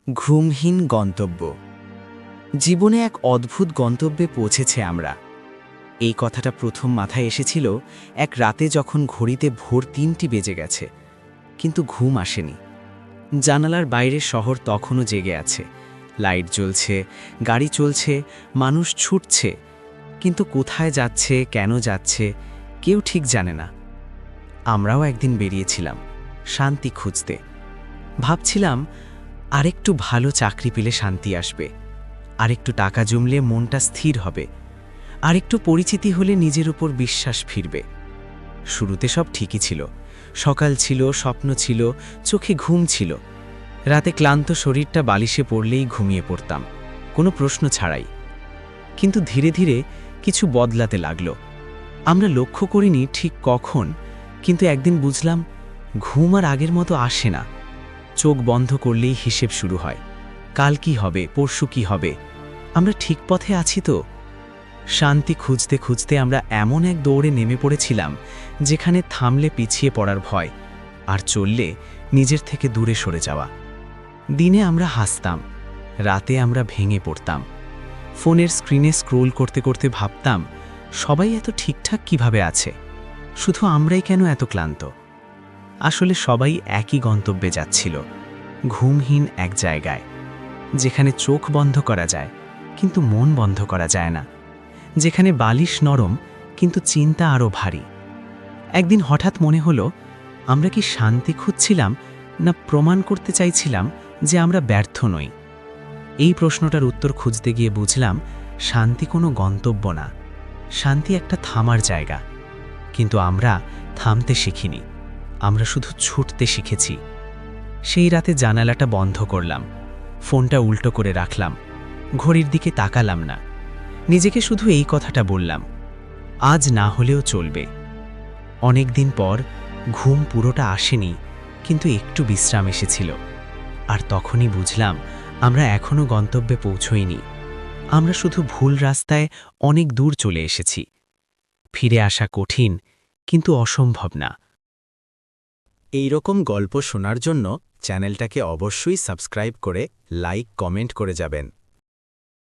ঘুমহীন গন্তব্য। জীবনে এক অদ্ভুত গন্তব্যে পৌঁছেছে আমরা। এই কথাটা প্রথম মাথায় এসেছিল এক রাতে, যখন ঘড়িতে ভোর ৩টি বেজে গেছে, কিন্তু ঘুম আসেনি। জানালার বাইরে শহর তখনও জেগে আছে, লাইট জ্বলছে, গাড়ি চলছে, মানুষ ছুটছে, কিন্তু কোথায় যাচ্ছে, কেন যাচ্ছে, কেউ ঠিক জানে না। আমরাও একদিন বেরিয়েছিলাম শান্তি খুঁজতে। ভাবছিলাম, আরেকটু ভালো চাকরি পেলে শান্তি আসবে, আরেকটু টাকা জমলে মনটা স্থির হবে, আরেকটু পরিচিতি হলে নিজের উপর বিশ্বাস ফিরবে। শুরুতে সব ঠিকই ছিল, সকাল ছিল, স্বপ্ন ছিল, চোখে ঘুম ছিল। রাতে ক্লান্ত শরীরটা বালিশে পড়লেই ঘুমিয়ে পড়তাম, কোনো প্রশ্ন ছাড়াই। কিন্তু ধীরে ধীরে কিছু বদলাতে লাগলো। আমরা লক্ষ্য করিনি ঠিক কখন, কিন্তু একদিন বুঝলাম ঘুম আর আগের মতো আসে না। চোখ বন্ধ করলেই হিসেব শুরু হয়, কাল কি হবে, পরশু কি হবে, আমরা ঠিক পথে আছি তো? শান্তি খুঁজতে খুঁজতে আমরা এমন এক দৌড়ে নেমে পড়েছিলাম যেখানে থামলে পিছিয়ে পড়ার ভয়, আর চললে নিজের থেকে দূরে সরে যাওয়া। দিনে আমরা হাসতাম, রাতে আমরা ভেঙে পড়তাম। ফোনের স্ক্রিনে স্ক্রোল করতে করতে ভাবতাম, সবাই এত ঠিকঠাক কিভাবে আছে, শুধু আমরাই কেন এত ক্লান্ত? আসলে সবাই একই গন্তব্যে যাচ্ছিল, ঘুমহীন এক জায়গায়, যেখানে চোখ বন্ধ করা যায় কিন্তু মন বন্ধ করা যায় না, যেখানে বালিশ নরম কিন্তু চিন্তা আরও ভারী। একদিন হঠাৎ মনে হলো, আমরা কি শান্তি খুঁজছিলাম, না প্রমাণ করতে চাইছিলাম যে আমরা ব্যর্থ নই? এই প্রশ্নটার উত্তর খুঁজতে গিয়ে বুঝলাম, শান্তি কোনো গন্তব্য না, শান্তি একটা থামার জায়গা। কিন্তু আমরা থামতে শিখিনি, আমরা শুধু ছুটতে শিখেছি। সেই রাতে জানালাটা বন্ধ করলাম, ফোনটা উল্টো করে রাখলাম, ঘড়ির দিকে তাকালাম না। নিজেকে শুধু এই কথাটা বললাম, আজ না হলেও চলবে। অনেক দিন পর ঘুম পুরোটা আসেনি, কিন্তু একটু বিশ্রাম এসেছিল। আর তখনই বুঝলাম, আমরা এখনো গন্তব্যে পৌঁছইনি, আমরা শুধু ভুল রাস্তায় অনেক দূর চলে এসেছি। ফিরে আসা কঠিন, কিন্তু অসম্ভব না। এই রকম গল্প শোনার জন্য চ্যানেলটাকে অবশ্যই সাবস্ক্রাইব করে লাইক, কমেন্ট করে যাবেন।